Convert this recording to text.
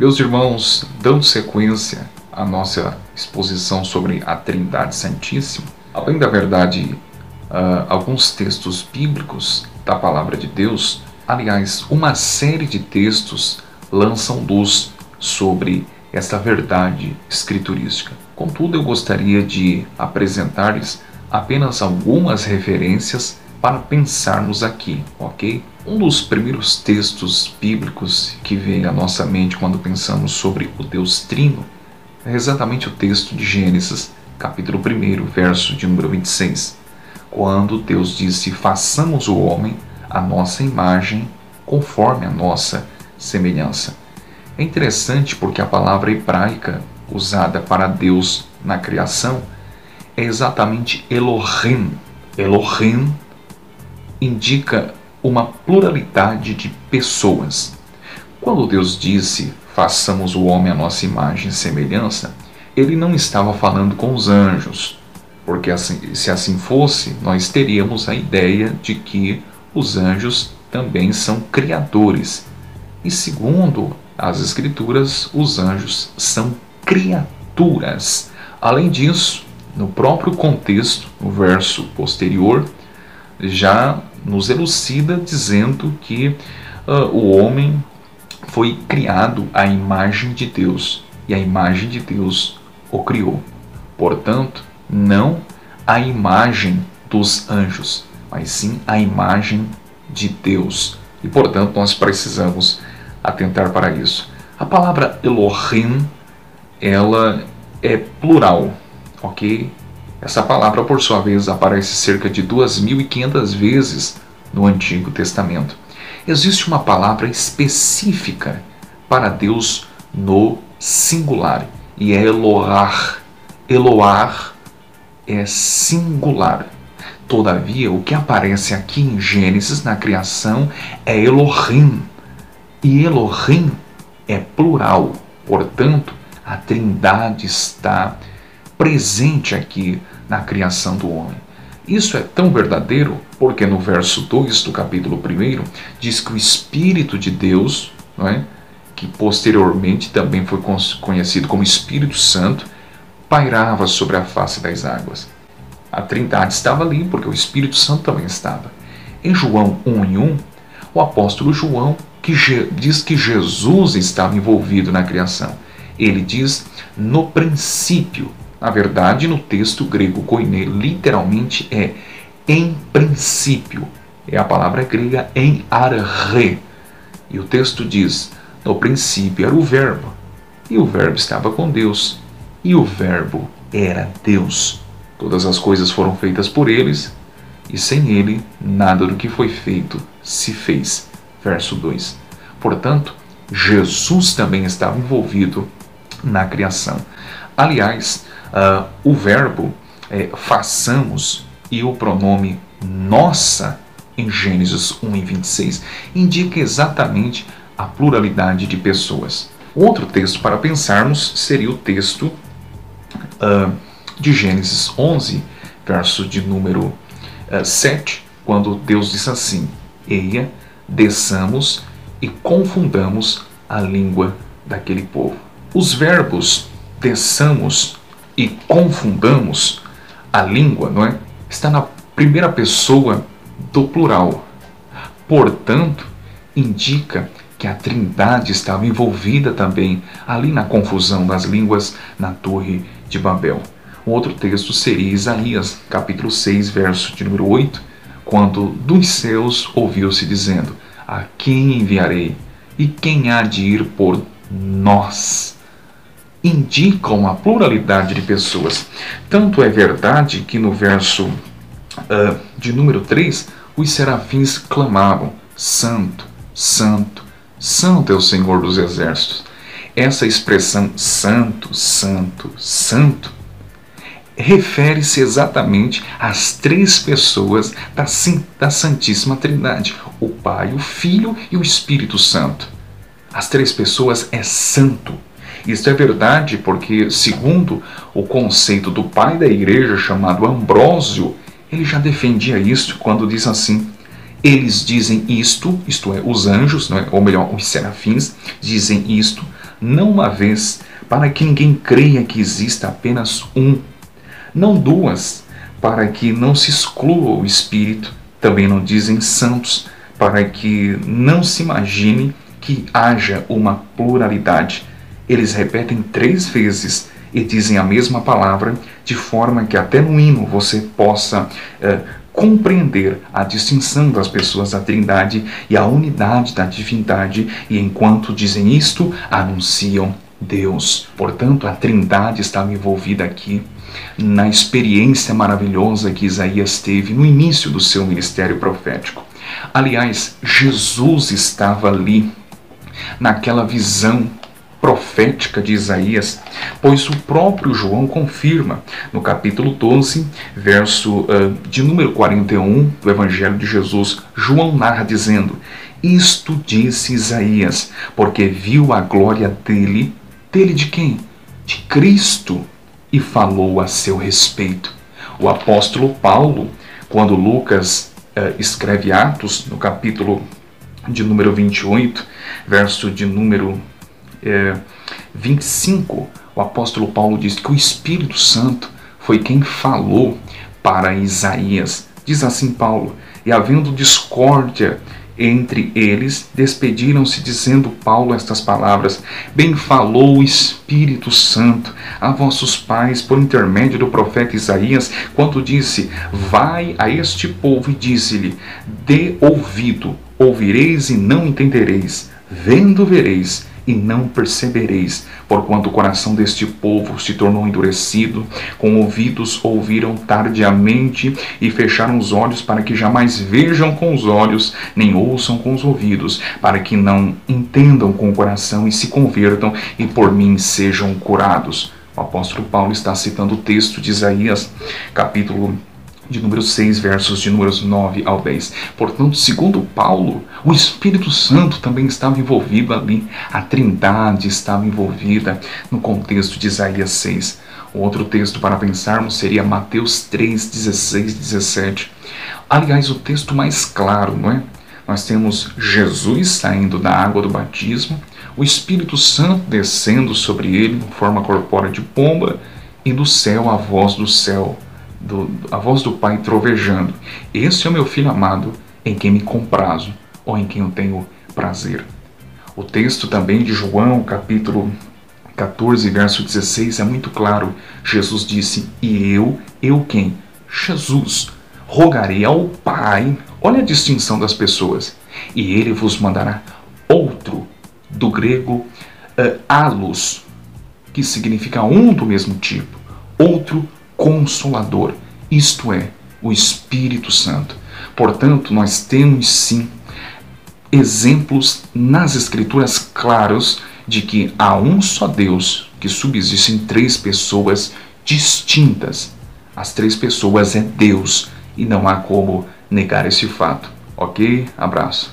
Meus irmãos, dando sequência à nossa exposição sobre a Trindade Santíssima, além da verdade, alguns textos bíblicos da Palavra de Deus, aliás, uma série de textos lançam luz sobre esta verdade escriturística. Contudo, eu gostaria de apresentar-lhes apenas algumas referências para pensarmos aqui, ok? Um dos primeiros textos bíblicos que vem à nossa mente quando pensamos sobre o Deus Trino é exatamente o texto de Gênesis, capítulo 1, verso de número 26, quando Deus disse: façamos o homem à nossa imagem, conforme a nossa semelhança. É interessante porque a palavra hebraica usada para Deus na criação é exatamente Elohim. Elohim indica uma pluralidade de pessoas. Quando Deus disse: façamos o homem à nossa imagem e semelhança, ele não estava falando com os anjos, porque se assim fosse, nós teríamos a ideia de que os anjos também são criadores. E segundo as Escrituras, os anjos são criaturas. Além disso, no próprio contexto, no verso posterior, já nos elucida dizendo que o homem foi criado à imagem de Deus, e a imagem de Deus o criou. Portanto, não a imagem dos anjos, mas sim a imagem de Deus. E, portanto, nós precisamos atentar para isso. A palavra Elohim, ela é plural, ok? Essa palavra, por sua vez, aparece cerca de 2.500 vezes no Antigo Testamento. Existe uma palavra específica para Deus no singular, e é Eloar. Eloar é singular. Todavia, o que aparece aqui em Gênesis, na criação, é Elohim. E Elohim é plural. Portanto, a Trindade está presente aqui na criação do homem. Isso é tão verdadeiro porque no verso 2 do capítulo 1 diz que o Espírito de Deus, não é, que posteriormente também foi conhecido como Espírito Santo, pairava sobre a face das águas. A Trindade estava ali porque o Espírito Santo também estava. Em João 1:1, o apóstolo João diz que Jesus estava envolvido na criação. Ele diz no princípio. Na verdade, no texto grego koiné, literalmente é em princípio. É a palavra grega em arre. E o texto diz: no princípio era o verbo, e o verbo estava com Deus, e o verbo era Deus. Todas as coisas foram feitas por eles, e sem ele, nada do que foi feito se fez. Verso 2. Portanto, Jesus também estava envolvido na criação. Aliás, o verbo façamos e o pronome nossa, em Gênesis 1:26, indica exatamente a pluralidade de pessoas. Outro texto para pensarmos seria o texto de Gênesis 11, verso de número 7, quando Deus diz assim: eia, desçamos e confundamos a língua daquele povo. Os verbos desçamos e confundamos a língua, não é? Está na primeira pessoa do plural. Portanto, indica que a Trindade estava envolvida também ali na confusão das línguas na Torre de Babel. Um outro texto seria Isaías, capítulo 6, verso de número 8, quando dos céus ouviu-se dizendo: a quem enviarei? E quem há de ir por nós? Indicam uma pluralidade de pessoas. Tanto é verdade que no verso de número 3, os serafins clamavam: Santo, Santo, Santo é o Senhor dos Exércitos. Essa expressão Santo, Santo, Santo refere-se exatamente às três pessoas da Santíssima Trindade: o Pai, o Filho e o Espírito Santo. As três pessoas é santo. Isso é verdade porque, segundo o conceito do pai da igreja, chamado Ambrósio, ele já defendia isso quando diz assim: eles dizem isto é, os anjos, não é? Ou melhor, os serafins, dizem isto não uma vez, para que ninguém creia que exista apenas um, não duas, para que não se exclua o Espírito, também não dizem santos, para que não se imagine que haja uma pluralidade. Eles repetem 3 vezes e dizem a mesma palavra, de forma que até no hino você possa compreender a distinção das pessoas da Trindade e a unidade da divindade, e enquanto dizem isto, anunciam Deus. Portanto, a Trindade estava envolvida aqui na experiência maravilhosa que Isaías teve no início do seu ministério profético. Aliás, Jesus estava ali naquela visão profética de Isaías, pois o próprio João confirma no capítulo 12, verso de número 41 do Evangelho de Jesus. João narra dizendo: isto disse Isaías, porque viu a glória dele de quem? De Cristo, e falou a seu respeito. O apóstolo Paulo, quando Lucas escreve Atos, no capítulo de número 28, verso de número 25, o apóstolo Paulo diz que o Espírito Santo foi quem falou para Isaías. Diz assim Paulo: e havendo discórdia entre eles, despediram-se, dizendo Paulo estas palavras: bem falou o Espírito Santo a vossos pais por intermédio do profeta Isaías, quando disse: vai a este povo e dize-lhe: dê ouvido, ouvireis e não entendereis, vendo vereis e não percebereis, porquanto o coração deste povo se tornou endurecido, com ouvidos ouviram tardiamente e fecharam os olhos, para que jamais vejam com os olhos, nem ouçam com os ouvidos, para que não entendam com o coração e se convertam e por mim sejam curados. O apóstolo Paulo está citando o texto de Isaías, capítulo de número 6, versos de números 9 ao 10. Portanto, segundo Paulo, o Espírito Santo também estava envolvido ali, a Trindade estava envolvida no contexto de Isaías 6. O outro texto para pensarmos seria Mateus 3, 16, 17. Aliás, o texto mais claro, não é? Nós temos Jesus saindo da água do batismo, o Espírito Santo descendo sobre ele em forma corpórea de pomba, e do céu a voz do céu, a voz do Pai trovejando: esse é o meu Filho amado, em quem me comprazo, ou em quem eu tenho prazer. O texto também de João, capítulo 14, verso 16, é muito claro. Jesus disse: e eu quem? Jesus, rogarei ao Pai, olha a distinção das pessoas, e ele vos mandará outro, do grego allos, que significa um do mesmo tipo, outro Consolador, isto é, o Espírito Santo. Portanto, nós temos sim exemplos nas Escrituras claros de que há um só Deus, que subsistem 3 pessoas distintas. As 3 pessoas é Deus e não há como negar esse fato. Ok? Abraço.